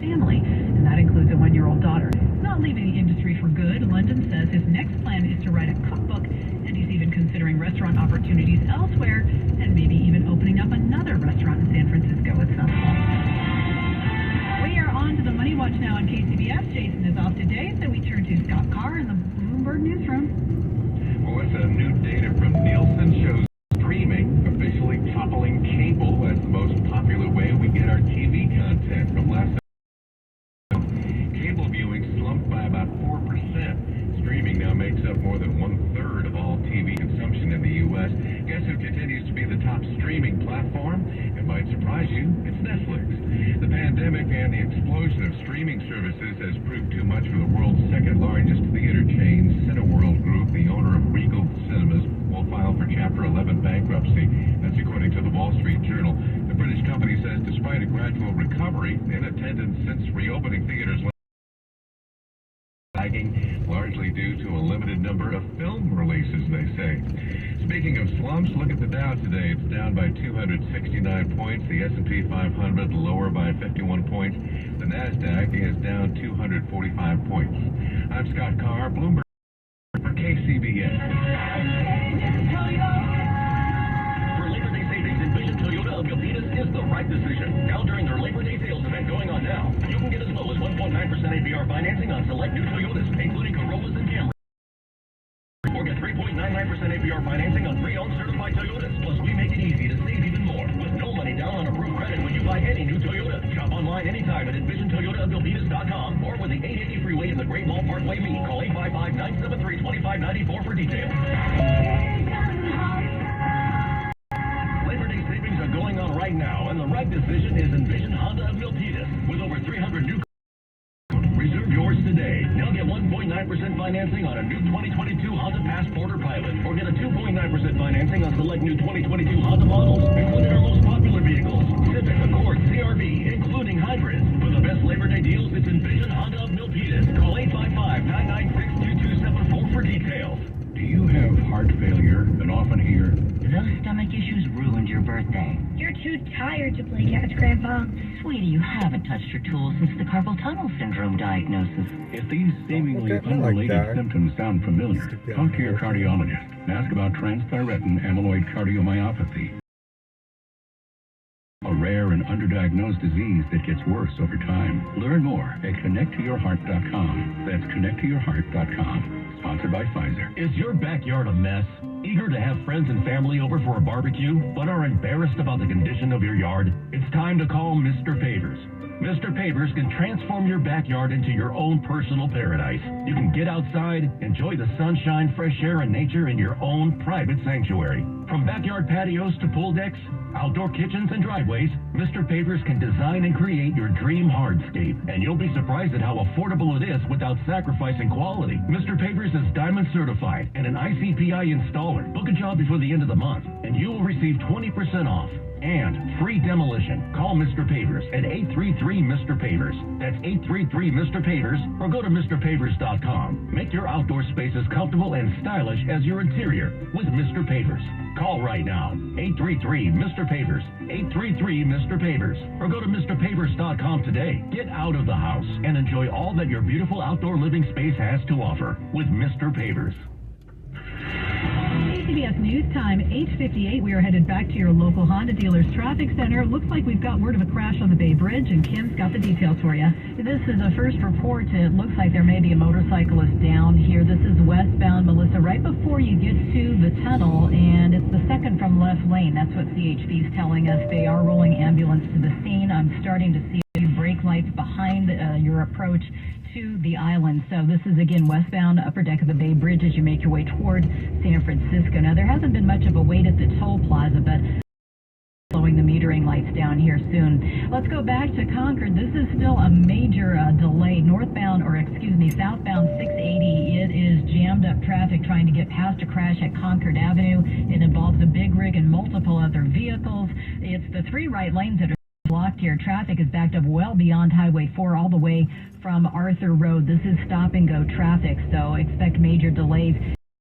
family, and that includes a 1-year-old daughter. He's not leaving the industry for good. London says his next plan is to write a cookbook, and he's even considering restaurant opportunities elsewhere, and maybe even opening up another restaurant in San Francisco at some point. We are on to the Money Watch now on KCBS. Jason is off today, so we turn to Scott Carr in the Bloomberg newsroom. Well, it's new data from Nielsen shows streaming officially toppling cable as the most popular way we get our TV content. From last cable viewing slumped by about 4%. Streaming now makes up more than 1/3 of all TV consumption in the U.S. Guess who continues to be the top streaming platform? It might surprise you, it's Netflix. The pandemic and the explosion of streaming services has proved too much for the world's second largest theater chain, Cineworld Group, the owner of Regal Cinemas, will file for Chapter 11 bankruptcy. That's according to the Wall Street Journal. The British company says despite a gradual recovery in attendance since reopening theaters lagging, largely due to a limited number of film releases, they say. Speaking of slumps, look at the Dow today. It's down by 269 points. The S&P 500 lower by 51 points. The NASDAQ is down 245 points. I'm Scott Carr, Bloomberg for KCBS. For Labor Day savings, Envision Toyota of Milpitas is the right decision. Now during their Labor Day sales event going on now, you can get as low as 1.9% APR financing on select new Toyotas, including Corollas and Camrys. Or get 3.99% APR financing on pre-owned certified Toyotas. Plus, we make it easy to save even more with no money down on approved credit when you buy any new Toyota. Shop online anytime at EnvisionToyotaofMilpitas.com or with the 880 freeway in the Great Mall Parkway meet. Call 855-973-2594 for details. Labor Day savings are going on right now, and the right decision is Envision Honda of Milpitas. With over 300 new reserve yours today. Now get 1.9% financing on a new 2022 Honda Passport or Pilot, or get a 2.9% financing on select new 2022 Honda models, including our most popular vehicles, Civic, Accord, CR-V, including hybrids. For the best Labor Day deals, it's Envision Honda of Milpitas. Call 855-996-2274 for details. Do you have heart failure and often hear, "Those stomach issues ruined your birthday"? "You're too tired to play catch, Grandpa." Sweetie, you haven't touched your tools since the carpal tunnel syndrome diagnosis. if these seemingly unrelated symptoms sound familiar, talk to your cardiologist and ask about transthyretin amyloid cardiomyopathy, a rare and underdiagnosed disease that gets worse over time. Learn more at connecttoyourheart.com. That's connecttoyourheart.com. Sponsored by Pfizer. Is your backyard a mess? Eager to have friends and family over for a barbecue, but are embarrassed about the condition of your yard? It's time to call Mr. Pavers. Mr. Pavers can transform your backyard into your own personal paradise. You can get outside, enjoy the sunshine, fresh air, and nature in your own private sanctuary. From backyard patios to pool decks, outdoor kitchens, and driveways, Mr. Pavers can design and create your dream hardscape. And you'll be surprised at how affordable it is without sacrificing quality. Mr. Pavers is Diamond certified and an ICPI installer. Book a job before the end of the month, and you will receive 20% off. And free demolition. Call Mr. Pavers at 833-MR. Pavers. That's 833-MR. Pavers, or go to MrPavers.com. Make your outdoor spaces comfortable and stylish as your interior with Mr. Pavers. Call right now, 833-MR. Pavers, 833-MR. Pavers, or go to MrPavers.com today. Get out of the house and enjoy all that your beautiful outdoor living space has to offer with Mr. Pavers. KCBS News Time, 8:58. We are headed back to your local Honda dealer's traffic center. Looks like we've got word of a crash on the Bay Bridge, and Kim's got the details for you. This is a first report. It looks like there may be a motorcyclist down here. This is westbound, Melissa, right before you get to the tunnel, and it's the second from left lane. That's what CHP is telling us. They are rolling ambulance to the scene. I'm starting to see a few brake lights behind your approach to the island. So this is, again, westbound upper deck of the Bay Bridge as you make your way toward San Francisco. Now, there hasn't been much of a wait at the toll plaza, but slowing the metering lights down here soon. Let's go back to Concord. This is still a major delay. Southbound 680. It is jammed up traffic trying to get past a crash at Concord Avenue. It involves a big rig and multiple other vehicles. It's the 3 right lanes that are blocked here. Traffic is backed up well beyond Highway 4 all the way from Arthur Road. This is stop-and-go traffic, so expect major delays.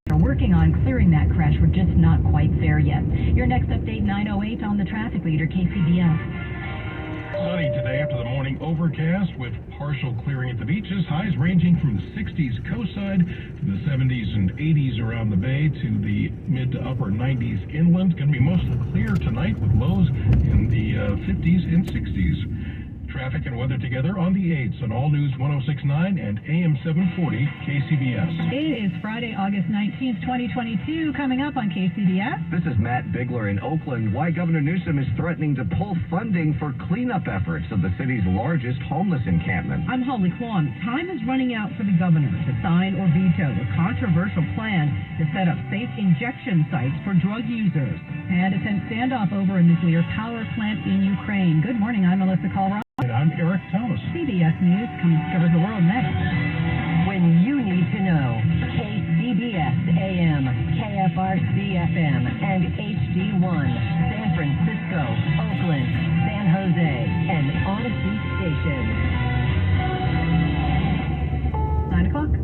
We're working on clearing that crash. We're just not quite there yet. Your next update, 9:08 on the traffic leader, KCBS. Sunny today after the morning overcast with partial clearing at the beaches. Highs ranging from the 60s coastside to the 70s and 80s around the bay to the mid to upper 90s inland. Going to be mostly clear tonight with lows in the 50s and 60s. Traffic and weather together on the 8s on All News 106.9 and AM 740 KCBS. It is Friday, August 19th, 2022. Coming up on KCBS. This is Matt Bigler in Oakland. Why Governor Newsom is threatening to pull funding for cleanup efforts of the city's largest homeless encampment. I'm Holly Klon. Time is running out for the governor to sign or veto a controversial plan to set up safe injection sites for drug users. And a tense standoff over a nuclear power plant in Ukraine. Good morning, I'm Melissa Colrott. And I'm Eric Thomas. CBS News covers the world next. When you need to know, KCBS AM, KFRC FM, and HD1, San Francisco, Oakland, San Jose, and Odyssey Station. 9 o'clock.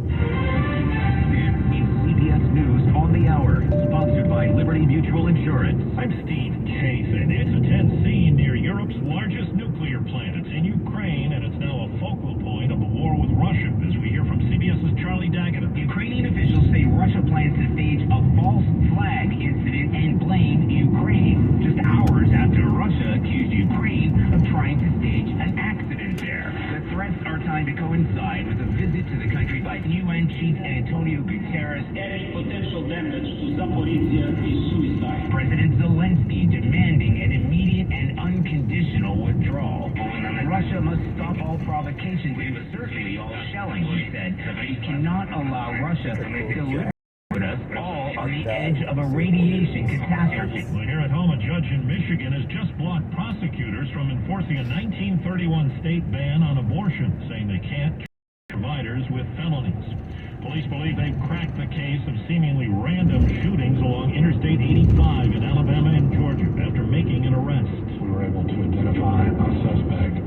It's CBS News on the Hour, sponsored by Liberty Mutual Insurance. I'm Steve Chasen. It's a tense scene near Europe's largest nuclear plant. It's in Ukraine, and it's now a focal point of the war with Russia, as we hear from CBS's Charlie Daggett. Ukrainian officials say Russia plans to stage a false flag incident and blame Ukraine, just hours after Russia accused Ukraine of trying to stage an accident there. The threats are timed to coincide with a visit to the country by UN Chief Antonio Guterres. Potential damage to Zaporizhia is suicide. President Zelensky demanding an immediate and unconditional withdrawal. Russia must stop all provocations and certainly all shelling, he said. We cannot allow Russia to put us all on the edge of a radiation catastrophe. Well, here at home, a judge in Michigan has just blocked prosecutors from enforcing a 1931 state ban on abortion, saying they can't charge providers with felonies. Police believe they've cracked the case of seemingly random shootings along Interstate 85 in Alabama and Georgia after making an arrest. We were able to identify a suspect,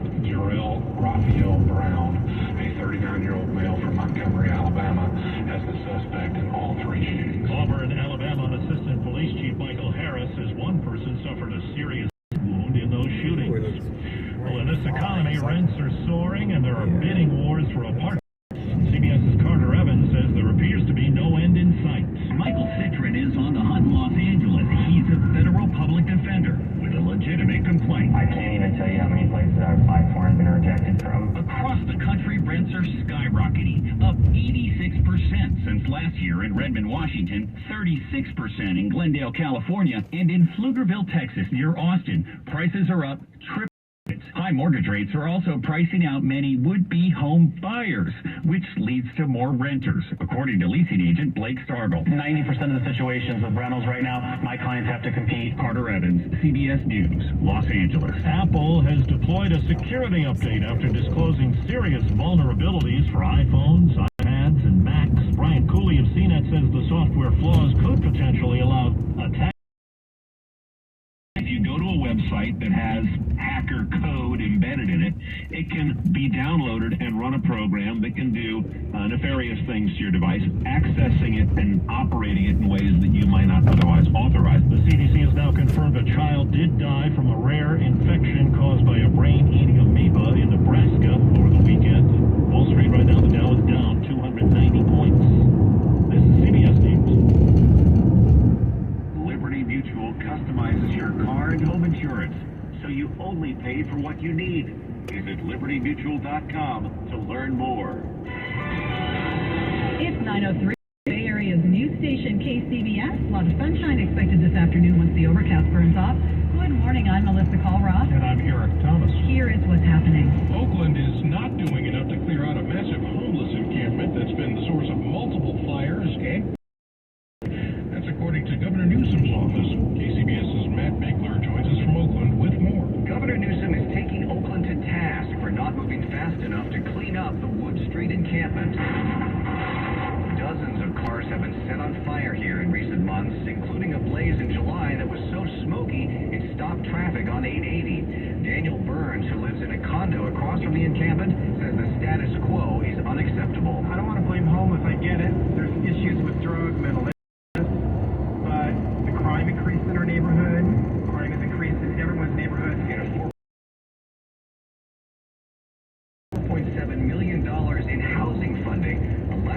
Rafael Brown, a 39-year-old male from Montgomery, Alabama, as the suspect in all three shootings. Auburn, Alabama Assistant Police Chief Michael Harris says one person suffered a serious wound in those shootings. Well, in this economy, rents are soaring and there are bidding wars for apartments. CBS's Carter Evans says there appears to be no end in sight. Michael Citrin is on the hunt in Los Angeles. He's a federal public defender with a legitimate complaint. I can't even tell you how many places I've applied for and been rejected from. Across the country, rents are skyrocketing, up 86% since last year in Redmond, Washington, 36% in Glendale, California, and in Pflugerville, Texas, near Austin. Prices are up triple. High mortgage rates are also pricing out many would-be home buyers, which leads to more renters, according to leasing agent Blake Stargle. 90% of the situations with rentals right now, my clients have to compete. Carter Evans, CBS News, Los Angeles. Apple has deployed a security update after disclosing serious vulnerabilities for iPhones, iPads, and Macs. Brian Cooley of CNET says the software flaws could potentially allow attacks. If you go to a website that has hacker code embedded in it, it can be downloaded and run a program that can do nefarious things to your device, accessing it and operating it in ways that you might not otherwise authorize. The CDC has now confirmed a child did die from a rare infection caused by a brain-eating amoeba in Nebraska over the weekend. Wall Street right now, the Dow is down 290 points. This is CBS News. Liberty Mutual customizes your car and home insurance, so you only pay for what you need. Visit libertymutual.com to learn more. It's 9:03. Bay Area's news station KCBS. A lot of sunshine expected this afternoon once the overcast burns off. Good morning, I'm Melissa Colrott. And I'm Eric Thomas. Here is what's happening. Oakland is not doing enough to clear out a massive homeless encampment that's been the source of multiple fires. That's according to Governor Newsom's office. KCBS's Matt Bigler joins us from Oakland with more. Governor Newsom is taking Oakland to task for not moving fast enough to clean up the Wood Street encampment. Dozens of cars have been set on fire here in recent months, including a blaze in July that was so smoky it stopped traffic on 880. Daniel Burns, who lives in a condo across from the encampment, says the status quo is unacceptable. I don't want to blame home if I get it. There's issues with drug, mental illness. Crime increased in our neighborhood. Crime has increased in everyone's neighborhood.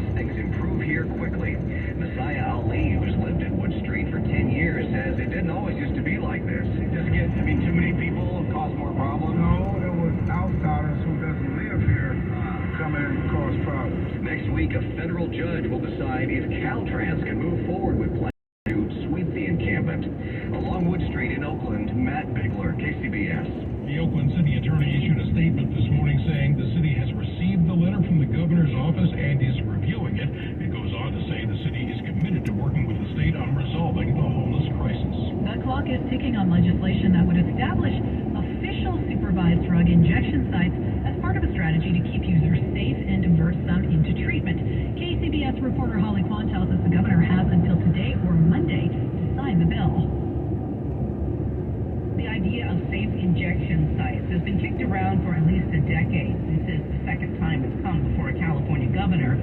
unless things improve here quickly. Messiah Ali, who's lived in Wood Street for 10 years, says it didn't always used to be like this. It just gets to be too many people and cause more problems. No, there was outsiders who doesn't live here come in and cause problems. Next week, a federal judge will decide if Caltrans can move forward with plans to sweep the encampment. Along Wood Street in Oakland, Matt Bigler, KCBS. The Oakland City Attorney issued a statement this morning saying the city has received the letter from the governor's office and is reviewing it. It goes on to say the city is committed to working with the state on resolving the homeless crisis. The clock is ticking on legislation that would establish official supervised drug injection sites as part of a strategy to keep users safe and divert some into treatment. KCBS reporter Holly Quan tells us the governor has until today or Monday to sign the bill. The idea of safe injection sites has been kicked around for at least a decade. This is the second time it's come before a California governor.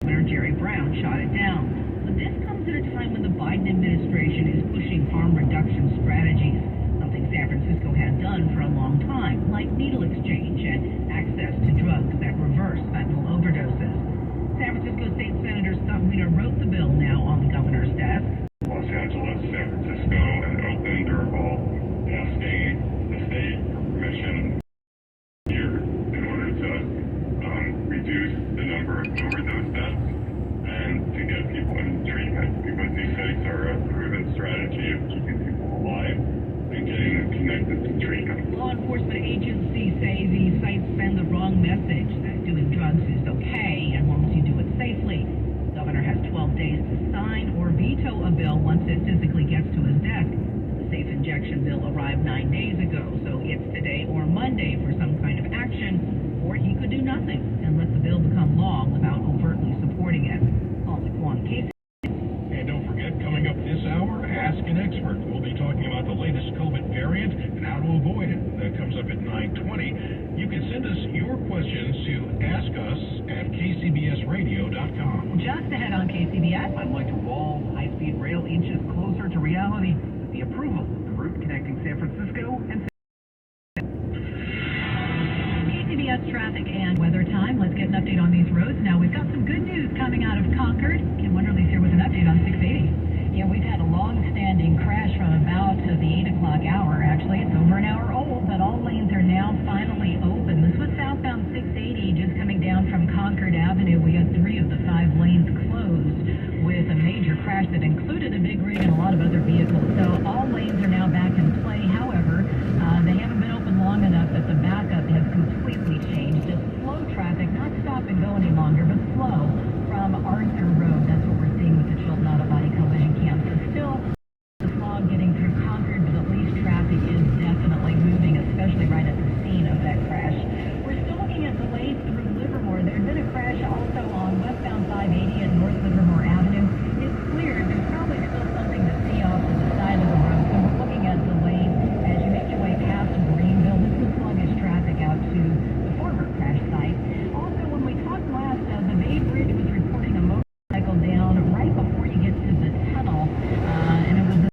Governor Jerry Brown shot it down. But this comes at a time when the Biden administration is pushing harm reduction strategies, something San Francisco had done for a long time, like needle exchange and access to drugs that reverse fentanyl overdoses. San Francisco State Senator Scott Wiener wrote the bill now on the governor's desk. Los Angeles, San Francisco, and Oakland are all asking the state for permission here in order to reduce the number of overdose deaths and to get people in treatment, because these sites are a proven strategy of keeping people alive and getting them connected to treatment. Law enforcement agencies say these sites send the wrong message that doing drugs is okay and long as you do it safely. The governor has 12 days to sign or veto a bill once it physically gets to his desk. The safe injection bill arrived 9 days ago, so it's today or Monday for some kind of action, or he could do nothing and let the bill become law without overtly supporting it. Holly Quan, KC. And don't forget, coming up this hour, Ask an Expert. We'll be talking about the latest COVID variant and how to avoid it. That comes up at 9:20. You can send us your questions to askus@kcbsradio.com. Just ahead on KCBS. I'd like to wall high-speed rail inches closer to reality with the approval of the route connecting San Francisco and KCBS traffic and weather time. Let's get an update on these roads. Now, we've got some good news coming out of Concord. Kim Wonderly's here with an update on 680. Yeah, we've had a long-standing crash from about the 8 o'clock hour. Actually, it's over an hour old, but all lanes are now finally open. This was southbound 680, just coming down from Concord Avenue. We got 3 of the 5 lanes closed with a major crash that included a big rig and a lot of other vehicles. So all lanes are now back in play. However, they haven't been open long enough that the backup has completely changed. Just slow traffic, not stop and go any longer, but slow from Arthur Road. That's what we're seeing with the Chilton Auto Body collision cam. So still the fog getting through Concord, but at least traffic is definitely moving, especially right at the scene of that crash. We're still looking at delays through Livermore. There's been a crash also on westbound 580 at North Livermore Avenue. It's clear there's probably still something to see off to the side of the road, so we're looking at delays as you make your way past Greenville. This is sluggish traffic out to the former crash site. Also, when we talked last, the Bay Bridge was reporting a motorcycle down right before you get to the tunnel, and it was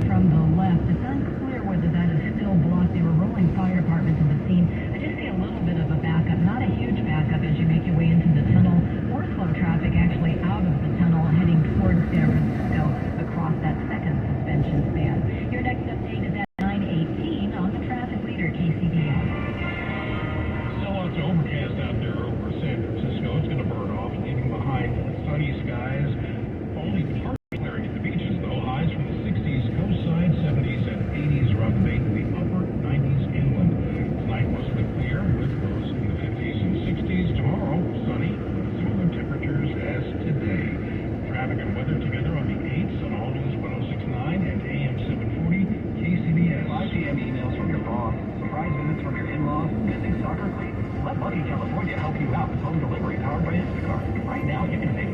from the left. It's unclear whether that is still blocked. They were rolling fire department to the scene. I just see a little bit of a backup, not a huge backup as you make your way into the tunnel. More slow traffic actually out of the tunnel heading towards San Francisco across that second suspension span. Your next update is at 9:18 on the traffic leader, KCBS. Still lots of overcast out there over San Francisco. It's going to burn off, leaving behind sunny skies. Only partly clearing at the beaches, though. Highs from the 60s coastside, 70s and 80s around the bay to the upper 90s inland. Tonight mostly clear with lows in the 50s and 60s. Tomorrow, sunny, similar temperatures as today. Traffic and weather together on the 8s on All News 106.9 and AM 740 KCBS. 5 p.m. emails from your boss, surprise visits from your in-laws, missing soccer cleats. Let Lucky California help you out with home delivery powered by Instacart. Right now, you can save